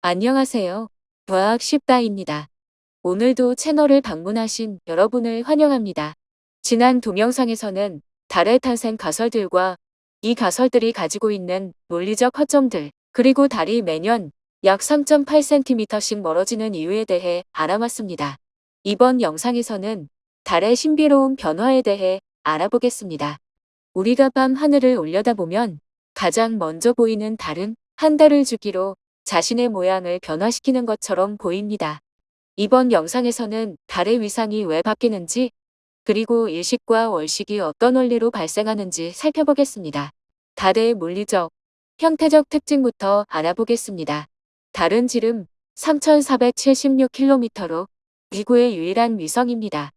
안녕하세요. 과학 쉽다입니다. 오늘도 채널을 방문하신 여러분을 환영합니다. 지난 동영상에서는 달의 탄생 가설들과 이 가설들이 가지고 있는 논리적 허점들, 그리고 달이 매년 약 3.8cm씩 멀어지는 이유에 대해 알아봤습니다. 이번 영상에서는 달의 신비로운 변화에 대해 알아보겠습니다. 우리가 밤 하늘을 올려다보면 가장 먼저 보이는 달은 한 달을 주기로 자신의 모양을 변화시키는 것처럼 보입니다. 이번 영상에서는 달의 위상이 왜 바뀌는지, 그리고 일식과 월식이 어떤 원리로 발생하는지 살펴보겠습니다. 달의 물리적, 형태적 특징부터 알아보겠습니다. 달은 지름 3476km로 지구의 유일한 위성입니다.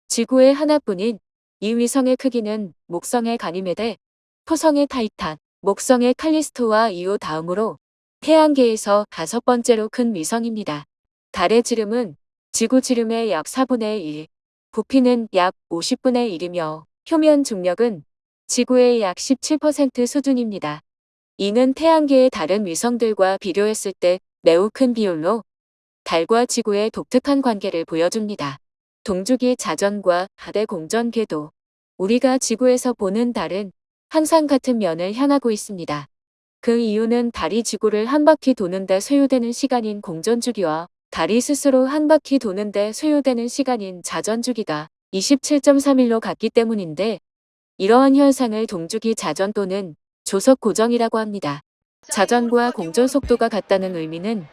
지구의 하나뿐인 이 위성의 크기는 목성의 가니메데, 토성의 타이탄, 목성의 칼리스토와 이후 다음으로 태양계에서 5번째로 큰 위성입니다. 달의 지름은 지구 지름의 약 4분의 1, 부피는 약 50분의 1이며 표면 중력은 지구의 약 17% 수준입니다. 이는 태양계의 다른 위성들과 비교했을 때 매우 큰 비율로 달과 지구의 독특한 관계를 보여줍니다. 동주기 자전과 달의 공전 궤도. 우리가 지구에서 보는 달은 항상 같은 면을 향하고 있습니다. 그 이유는 달이 지구를 한 바퀴 도는데 소요되는 시간인 공전주기와 달이 스스로 한 바퀴 도는데 소요되는 시간인 자전주기가 27.3일로 같기 때문인데, 이러한 현상을 동주기 자전 또는 조석 고정이라고 합니다. 자전과 공전 속도가 같다는 의미는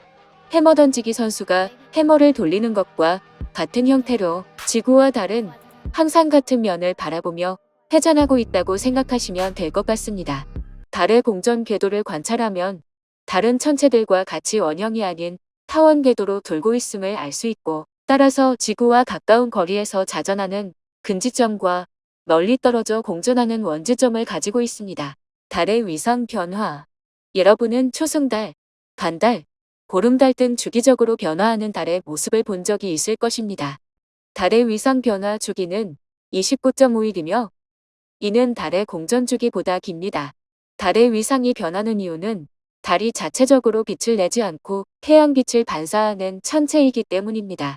해머 던지기 선수가 해머를 돌리는 것과 같은 형태로 지구와 달은 항상 같은 면을 바라보며 회전하고 있다고 생각하시면 될 것 같습니다. 달의 공전 궤도를 관찰하면 다른 천체들과 같이 원형이 아닌 타원 궤도로 돌고 있음을 알 수 있고, 따라서 지구와 가까운 거리에서 자전하는 근지점과 멀리 떨어져 공전하는 원지점을 가지고 있습니다. 달의 위상 변화. 여러분은 초승달, 반달, 보름달 등 주기적으로 변화하는 달의 모습을 본 적이 있을 것입니다. 달의 위상 변화 주기는 29.5일이며 이는 달의 공전 주기보다 깁니다. 달의 위상이 변하는 이유는 달이 자체적으로 빛을 내지 않고 태양빛을 반사하는 천체이기 때문입니다.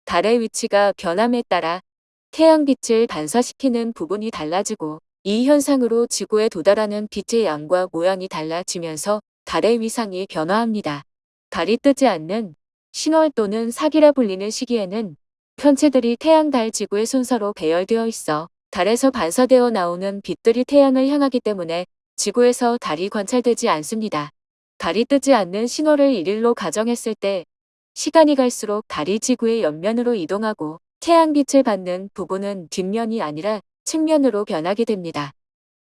달의 위치가 변함에 따라 태양빛을 반사시키는 부분이 달라지고, 이 현상으로 지구에 도달하는 빛의 양과 모양이 달라지면서 달의 위상이 변화합니다. 달이 뜨지 않는 신월 또는 사기라 불리는 시기에는 천체들이 태양, 달, 지구의 순서로 배열되어 있어 달에서 반사되어 나오는 빛들이 태양을 향하기 때문에 지구에서 달이 관찰되지 않습니다. 달이 뜨지 않는 신월을 1일로 가정했을 때 시간이 갈수록 달이 지구의 옆면으로 이동하고 태양빛을 받는 부분은 뒷면이 아니라 측면으로 변하게 됩니다.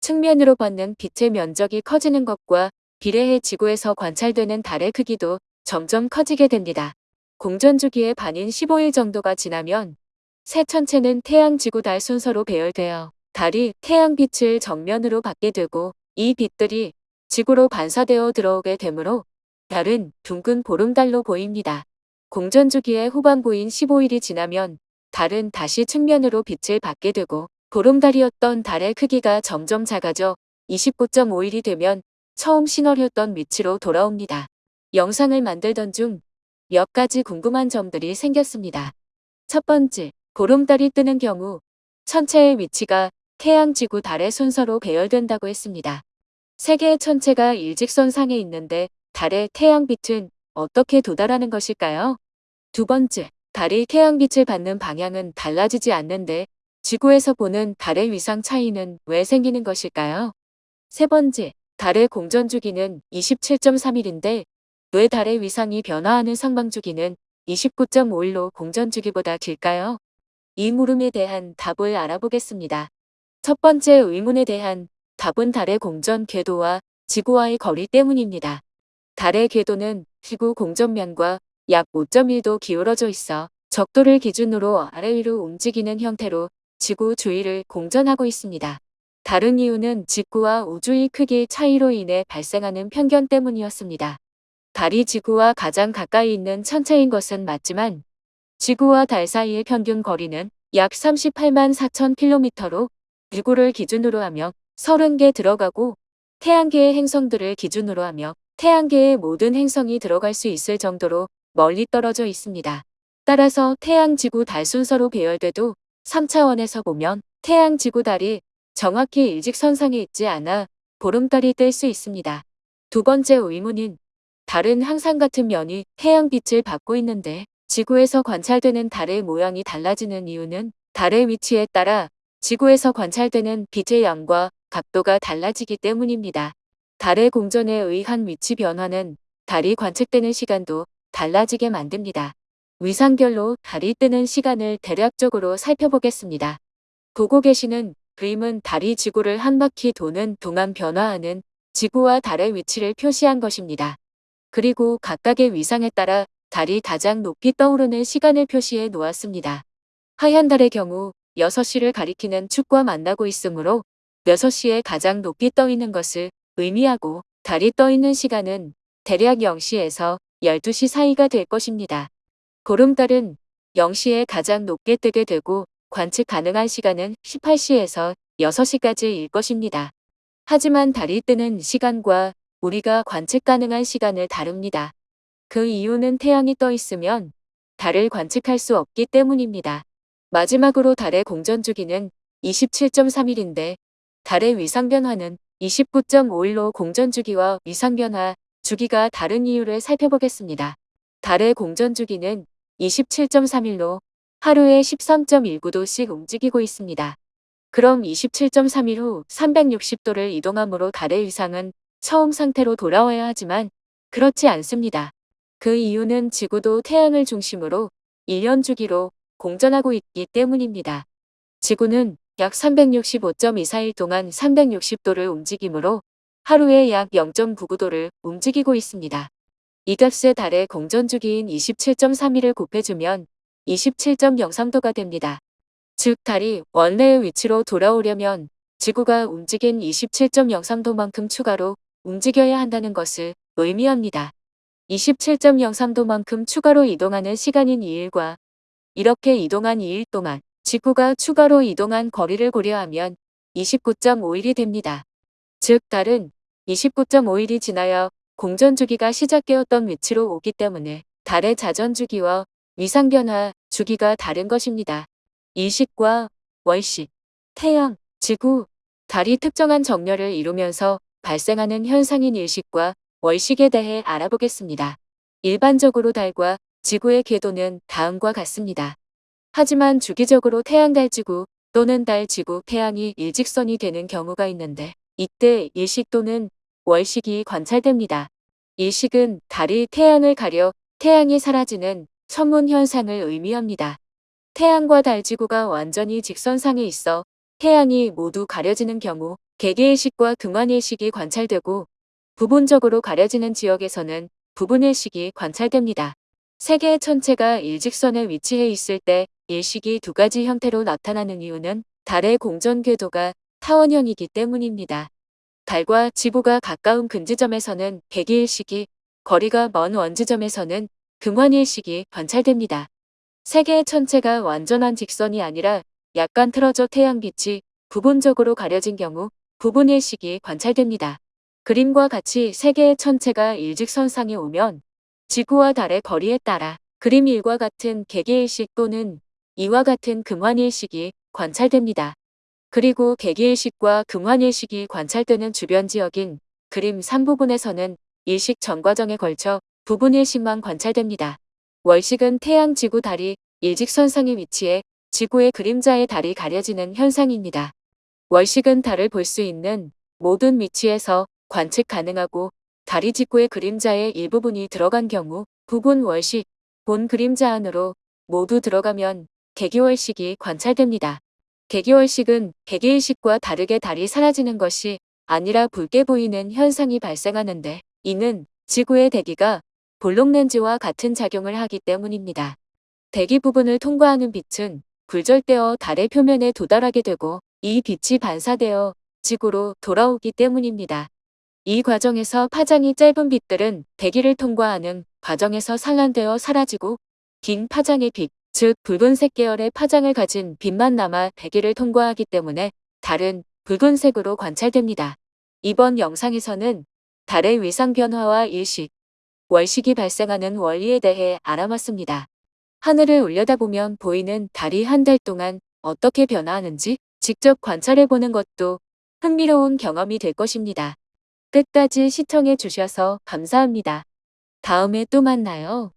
측면으로 받는 빛의 면적이 커지는 것과 비례해 지구에서 관찰되는 달의 크기도 점점 커지게 됩니다. 공전주기의 반인 15일 정도가 지나면 새 천체는 태양, 지구, 달 순서로 배열되어 달이 태양빛을 정면으로 받게 되고, 이 빛들이 지구로 반사되어 들어오게 되므로 달은 둥근 보름달로 보입니다. 공전주기의 후반부인 15일이 지나면 달은 다시 측면으로 빛을 받게 되고, 보름달이었던 달의 크기가 점점 작아져 29.5일이 되면 처음 신월이었던 위치로 돌아옵니다. 영상을 만들던 중 몇 가지 궁금한 점들이 생겼습니다. 첫 번째, 보름달이 뜨는 경우 천체의 위치가 태양, 지구, 달의 순서로 배열된다고 했습니다. 세 개의 천체가 일직선상에 있는데 달의 태양빛은 어떻게 도달하는 것일까요? 두 번째, 달이 태양빛을 받는 방향은 달라지지 않는데 지구에서 보는 달의 위상 차이는 왜 생기는 것일까요? 세 번째, 달의 공전주기는 27.3일인데 왜 달의 위상이 변화하는 상방주기는 29.5일로 공전주기보다 길까요? 이 물음에 대한 답을 알아보겠습니다. 첫 번째 의문에 대한 답은 달의 공전 궤도와 지구와의 거리 때문입니다. 달의 궤도는 지구 공전면과 약 5.1도 기울어져 있어 적도를 기준으로 아래 위로 움직이는 형태로 지구 주위를 공전하고 있습니다. 다른 이유는 지구와 우주의 크기 차이로 인해 발생하는 편견 때문이었습니다. 달이 지구와 가장 가까이 있는 천체인 것은 맞지만 지구와 달 사이의 평균 거리는 약 38만 4천 km로 지구를 기준으로 하며 30개 들어가고 태양계의 행성들을 기준으로 하며 태양계의 모든 행성이 들어갈 수 있을 정도로 멀리 떨어져 있습니다. 따라서 태양, 지구, 달 순서로 배열돼도 3차원에서 보면 태양, 지구, 달이 정확히 일직선상에 있지 않아 보름달이 뜰 수 있습니다. 두 번째 의문인 달은 항상 같은 면이 태양빛을 받고 있는데 지구에서 관찰되는 달의 모양이 달라지는 이유는 달의 위치에 따라 지구에서 관찰되는 빛의 양과 각도가 달라지기 때문입니다. 달의 공전에 의한 위치 변화는 달이 관측되는 시간도 달라지게 만듭니다. 위상별로 달이 뜨는 시간을 대략적으로 살펴보겠습니다. 보고 계시는 그림은 달이 지구를 한 바퀴 도는 동안 변화하는 지구와 달의 위치를 표시한 것입니다. 그리고 각각의 위상에 따라 달이 가장 높이 떠오르는 시간을 표시해 놓았습니다. 하얀 달의 경우 6시를 가리키는 축과 만나고 있으므로 6시에 가장 높이 떠 있는 것을 의미하고 달이 떠 있는 시간은 대략 0시에서 12시 사이가 될 것입니다. 보름달은 0시에 가장 높게 뜨게 되고 관측 가능한 시간은 18시에서 6시까지일 것입니다. 하지만 달이 뜨는 시간과 우리가 관측 가능한 시간을 다룹니다. 그 이유는 태양이 떠 있으면 달을 관측할 수 없기 때문입니다. 마지막으로 달의 공전 주기는 27.3일인데 달의 위상 변화는 29.5일로 공전 주기와 위상 변화 주기가 다른 이유를 살펴보겠습니다. 달의 공전 주기는 27.3일로 하루에 13.19도씩 움직이고 있습니다. 그럼 27.3일 후 360도를 이동함으로 달의 위상은 처음 상태로 돌아와야 하지만 그렇지 않습니다. 그 이유는 지구도 태양을 중심으로 1년 주기로 공전하고 있기 때문입니다. 지구는 약 365.24일 동안 360도를 움직이므로 하루에 약 0.99도를 움직이고 있습니다. 이 값에 달의 공전 주기인 27.3일을 곱해주면 27.03도가 됩니다. 즉 달이 원래의 위치로 돌아오려면 지구가 움직인 27.03도만큼 추가로 움직여야 한다는 것을 의미합니다. 27.03도만큼 추가로 이동하는 시간인 2일과 이렇게 이동한 2일 동안 지구가 추가로 이동한 거리를 고려하면 29.5일이 됩니다. 즉 달은 29.5일이 지나야 공전 주기가 시작되었던 위치로 오기 때문에 달의 자전 주기와 위상 변화 주기가 다른 것입니다. 일식과 월식, 태양, 지구, 달이 특정한 정렬을 이루면서 발생하는 현상인 일식과 월식에 대해 알아보겠습니다. 일반적으로 달과 지구의 궤도는 다음과 같습니다. 하지만 주기적으로 태양, 달, 지구 또는 달, 지구, 태양이 일직선이 되는 경우가 있는데 이때 일식 또는 월식이 관찰됩니다. 일식은 달이 태양을 가려 태양이 사라지는 천문 현상을 의미합니다. 태양과 달, 지구가 완전히 직선상에 있어 태양이 모두 가려지는 경우 개개일식과 금환일식이 관찰되고 부분적으로 가려지는 지역에서는 부분일식이 관찰됩니다. 세계의 천체가 일직선에 위치해 있을 때 일식이 두 가지 형태로 나타나는 이유는 달의 공전 궤도가 타원형이기 때문입니다. 달과 지구가 가까운 근지점에서는 개기일식이, 거리가 먼 원지점에서는 금환일식이 관찰됩니다. 세계의 천체가 완전한 직선이 아니라 약간 틀어져 태양빛이 부분적으로 가려진 경우 부분일식이 관찰됩니다. 그림과 같이 세계의 천체가 일직선상에 오면 지구와 달의 거리에 따라 그림 1과 같은 개개일식 또는 2와 같은 금환일식이 관찰됩니다. 그리고 개개일식과 금환일식이 관찰되는 주변 지역인 그림 3부분에서는 일식 전 과정에 걸쳐 부분일식만 관찰됩니다. 월식은 태양, 지구, 달이 일직선상에 위치해 지구의 그림자의 달이 가려지는 현상입니다. 월식은 달을 볼 수 있는 모든 위치에서 관측 가능하고 달이 지구의 그림자의 일부분이 들어간 경우 부분 월식, 본 그림자 안으로 모두 들어가면 개기월식이 관찰됩니다. 개기월식은 개개일식과 다르게 달이 사라지는 것이 아니라 붉게 보이는 현상이 발생하는데 이는 지구의 대기가 볼록 렌즈와 같은 작용을 하기 때문입니다. 대기 부분을 통과하는 빛은 굴절되어 달의 표면에 도달하게 되고 이 빛이 반사되어 지구로 돌아오기 때문입니다. 이 과정에서 파장이 짧은 빛들은 대기를 통과하는 과정에서 산란되어 사라지고 긴 파장의 빛, 즉 붉은색 계열의 파장을 가진 빛만 남아 대기를 통과하기 때문에 달은 붉은색으로 관찰됩니다. 이번 영상에서는 달의 위상 변화와 일식, 월식이 발생하는 원리에 대해 알아봤습니다. 하늘을 올려다보면 보이는 달이 한 달 동안 어떻게 변화하는지 직접 관찰해보는 것도 흥미로운 경험이 될 것입니다. 끝까지 시청해 주셔서 감사합니다. 다음에 또 만나요.